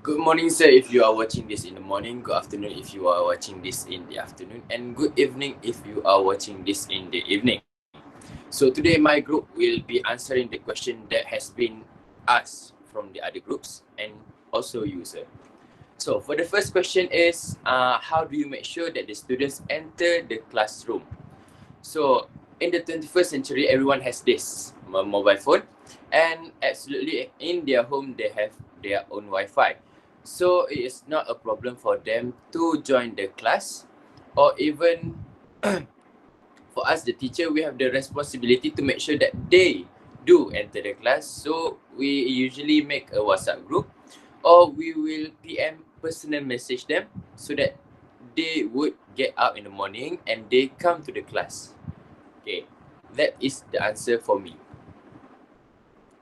Good morning, sir, if you are watching this in the morning. Good afternoon if you are watching this in the afternoon. And good evening if you are watching this in the evening. So today my group will be answering the question that has been asked from the other groups and also you, sir. So for the first question is, how do you make sure that the students enter the classroom? So in the 21st century, everyone has this mobile phone, and absolutely in their home they have their own Wi-Fi. So it is not a problem for them to join the class, or even for us, the teacher, we have the responsibility to make sure that they do enter the class. So we usually make a WhatsApp group, or we will PM personal message them so that they would get up in the morning and they come to the class. Okay, that is the answer for me.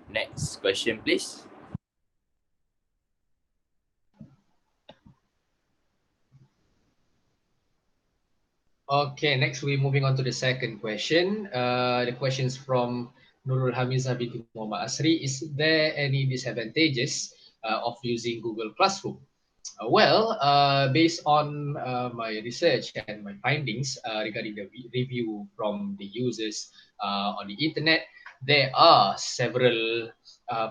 Next question, please. Okay, next we're moving on to the second question. The question is from Nurul Hamizah binti Muhammad Asri. Is there any disadvantages of using Google Classroom? Based on my research and my findings regarding the review from the users on the internet, there are several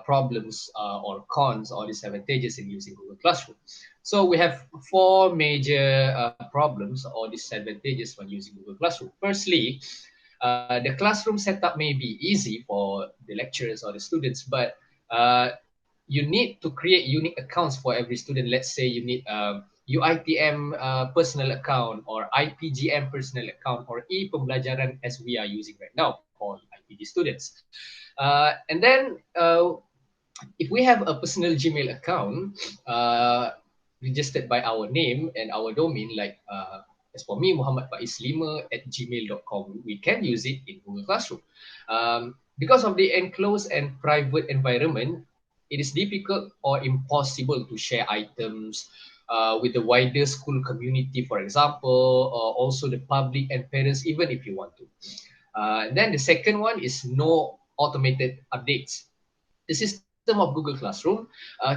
problems or cons or disadvantages in using Google Classroom. So we have four major problems or disadvantages when using Google Classroom. Firstly, the classroom setup may be easy for the lecturers or the students, but you need to create unique accounts for every student. Let's say you need UITM personal account or IPGM personal account or e-pembelajaran as we are using right now for IPG students. And then if we have a personal Gmail account registered by our name and our domain, like as for me, Muhammad Faiz 5 at gmail.com, we can use it in Google Classroom. Because of the enclosed and private environment, it is difficult or impossible to share items with the wider school community, for example, or also the public and parents, even if you want to. Then the second one is no automated updates. The system of Google Classroom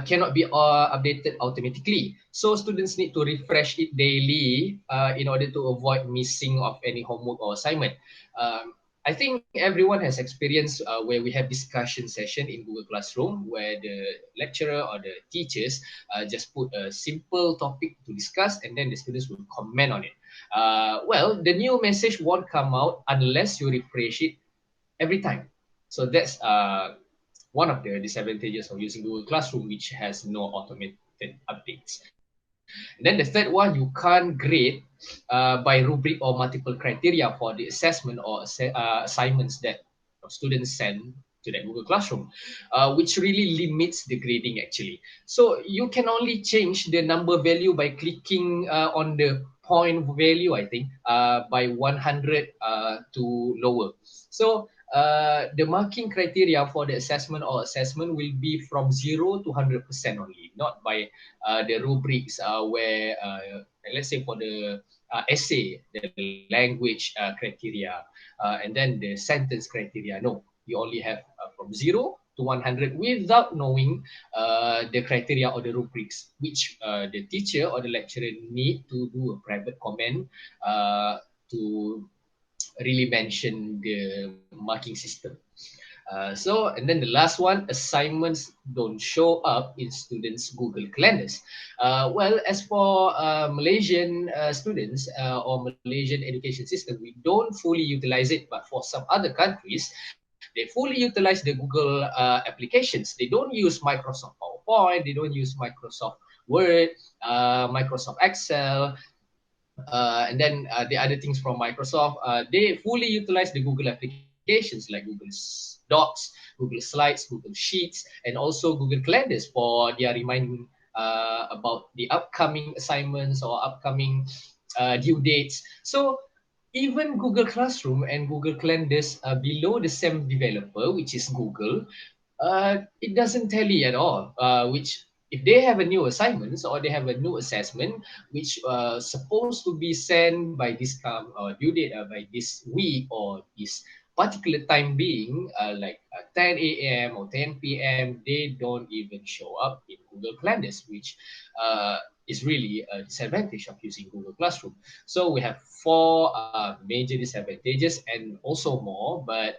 cannot be updated automatically. So students need to refresh it daily in order to avoid missing of any homework or assignment. I think everyone has experienced where we have discussion session in Google Classroom where the lecturer or the teachers just put a simple topic to discuss and then the students will comment on it. The new message won't come out unless you refresh it every time. So that's one of the disadvantages of using Google Classroom, which has no automated updates. And then the third one, you can't grade by rubric or multiple criteria for the assessment or assignments that students send to that Google Classroom, which really limits the grading actually. So you can only change the number value by clicking on the point value, I think, by 100 to lower. So the marking criteria for the assessment or assessment will be from 0 to 100% only, not by the rubrics where, let's say for the essay, the language criteria, and then the sentence criteria. No, you only have from 0 to 100 without knowing the criteria or the rubrics, which the teacher or the lecturer need to do a private comment to really mention the marking system. And then the last one, assignments don't show up in students' Google calendars. As for Malaysian students or Malaysian education system, we don't fully utilize it, but for some other countries, they fully utilize the Google applications. They don't use Microsoft PowerPoint, they don't use Microsoft Word, Microsoft Excel, and then the other things from Microsoft, they fully utilize the Google applications like Google Docs, Google Slides, Google Sheets, and also Google Calendars for their reminding about the upcoming assignments or upcoming due dates. So even Google Classroom and Google Calendars below the same developer, which is Google, it doesn't tally at all. Which if they have a new assignments or they have a new assessment, which supposed to be sent by this due date by this week or this particular time being, like 10 a.m. or 10 p.m., they don't even show up in Google Calendars, which is really a disadvantage of using Google Classroom. So we have four major disadvantages and also more, but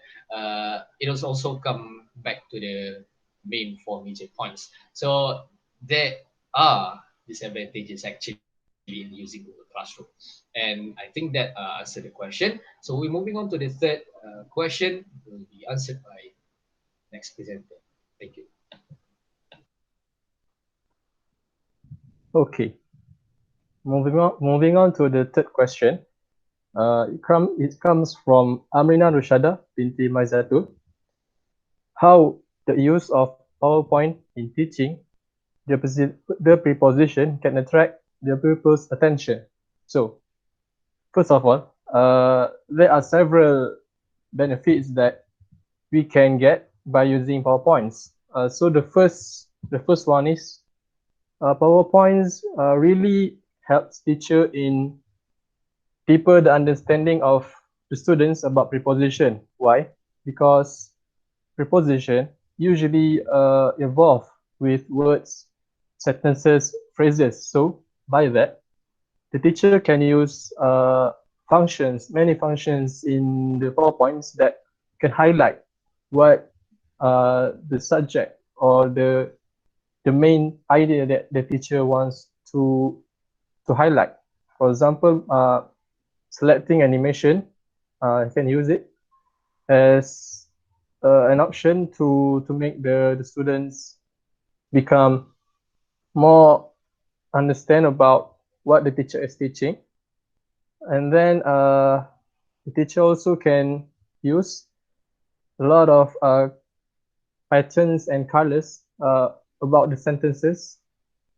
it has also come back to the main four major points. So there are disadvantages actually in using Google Classroom. And I think that answered the question. So we're moving on to the third question, will be answered by next presenter. Thank you. Okay, moving on to the third question. It comes from Amrina Rushada binti Maizatul. How the use of PowerPoint in teaching the preposition can attract the pupil's attention. So, first of all, there are several benefits that we can get by using PowerPoints. So the first one is PowerPoints really helps teacher in deeper the understanding of the students about preposition. Why? Because preposition usually evolve with words, sentences, phrases. So by that, the teacher can use many functions in the PowerPoints that can highlight what the subject or the main idea that the teacher wants to highlight. For example, selecting animation, you can use it as an option to make the students become more understand about what the teacher is teaching. And then the teacher also can use a lot of patterns and colors about the sentences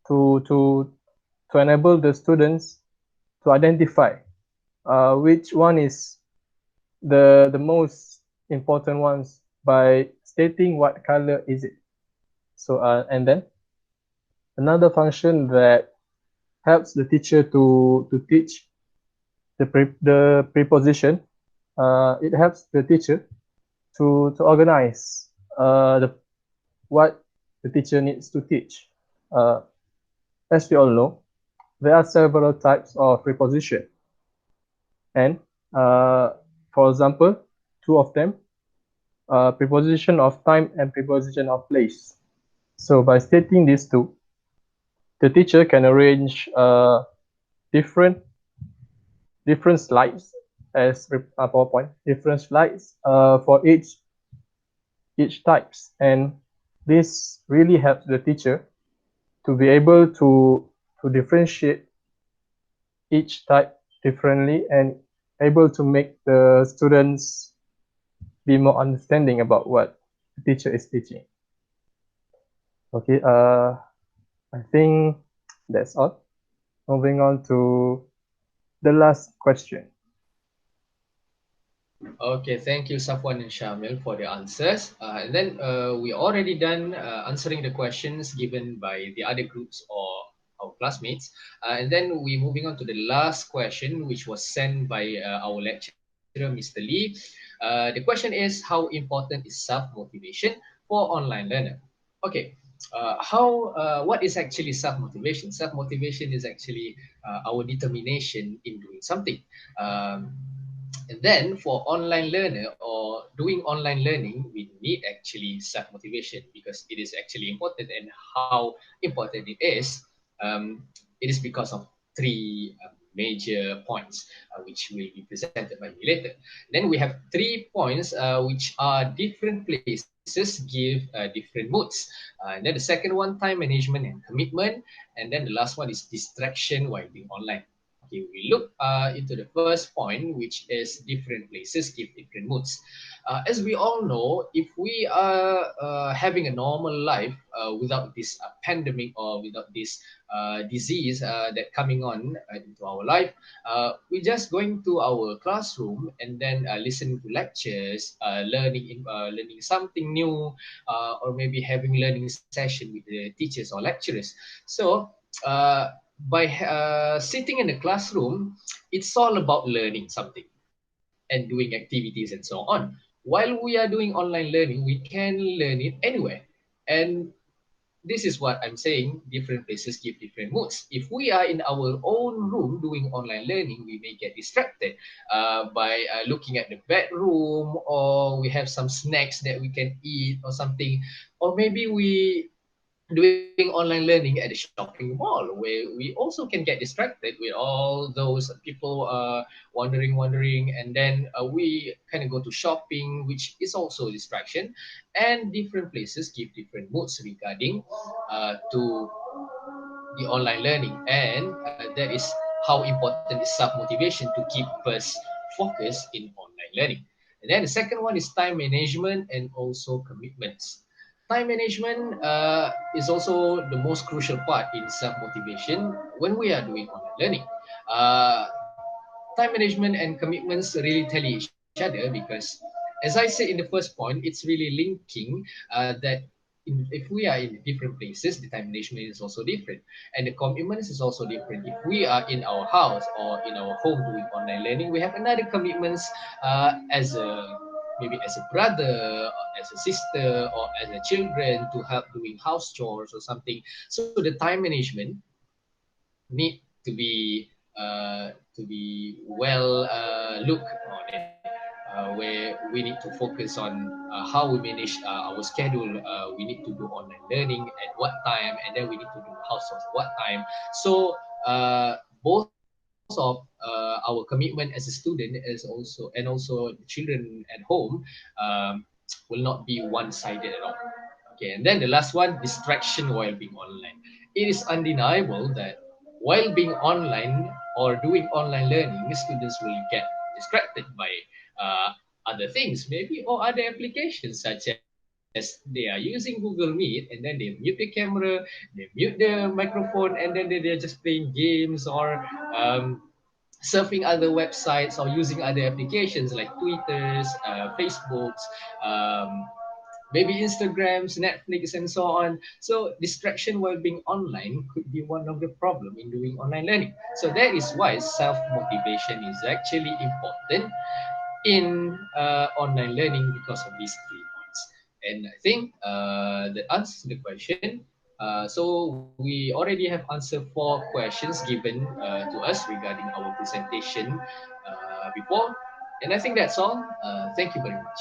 to enable the students to identify which one is the most important ones by stating what color is it. So and then another function that helps the teacher to teach the preposition, it helps the teacher to organize what the teacher needs to teach. As we all know, there are several types of preposition, and for example, two of them, preposition of time and preposition of place. So by stating these two, the teacher can arrange different slides as PowerPoint, different slides for each types, and this really helps the teacher to be able to differentiate each type differently and able to make the students be more understanding about what the teacher is teaching. Okay, I think that's all. Moving on to the last question. Okay, thank you, Safwan and Shamil, for the answers. And then we already done answering the questions given by the other groups or our classmates. And then we're moving on to the last question, which was sent by our lecturer, Mr. Lee. The question is, how important is self-motivation for online learner? Okay, what is actually self-motivation? Self-motivation is actually our determination in doing something. And then for online learner or doing online learning, we need actually self-motivation because it is actually important. And how important it is, it is because of three major points, which will be presented by me later. Then we have 3 points, which are different places give different moods. And then the second one, time management and commitment. And then the last one is distraction while being online. Okay, we look into the first point, which is different places give different moods. As we all know, if we are having a normal life without this pandemic or without this disease that coming on into our life, we're just going to our classroom and then listening to lectures, learning something new, or maybe having learning session with the teachers or lecturers. So by sitting in the classroom, it's all about learning something and doing activities and so on. While we are doing online learning, we can learn it anywhere. And this is what I'm saying, different places give different moods. If we are in our own room doing online learning, we may get distracted by looking at the bedroom, or we have some snacks that we can eat or something, or maybe we doing online learning at the shopping mall, where we also can get distracted with all those people wandering, and then we kind of go to shopping, which is also a distraction. And different places give different moods regarding to the online learning, and that is how important is self-motivation to keep us focused in online learning. And then the second one is time management and also commitments. Time management is also the most crucial part in self-motivation when we are doing online learning. Time management and commitments really tally each other, because as I said in the first point, it's really linking that if we are in different places, the time management is also different, and the commitments is also different. If we are in our house or in our home doing online learning, we have another commitments as a maybe as a brother, or as a sister, or as a children to help doing house chores or something. So the time management need to be well looked on it, where we need to focus on how we manage our schedule. We need to do online learning at what time, and then we need to do house chores at what time. So both of our commitment as a student is also, and also the children at home, um, will not be one-sided at all. Okay, and then the last one, distraction while being online. It is undeniable that while being online or doing online learning, students will get distracted by other things, maybe, or other applications, such as they are using Google Meet and then they mute the camera, they mute the microphone, and then they're just playing games, or surfing other websites, or using other applications like Twitters, Facebooks, um, maybe Instagrams, Netflix, and so on. So distraction while being online could be one of the problem in doing online learning. So that is why self-motivation is actually important in online learning, because of these 3 points. And I think the answer to the question, so we already have answered 4 questions given to us regarding our presentation before. And I think that's all. Thank you very much.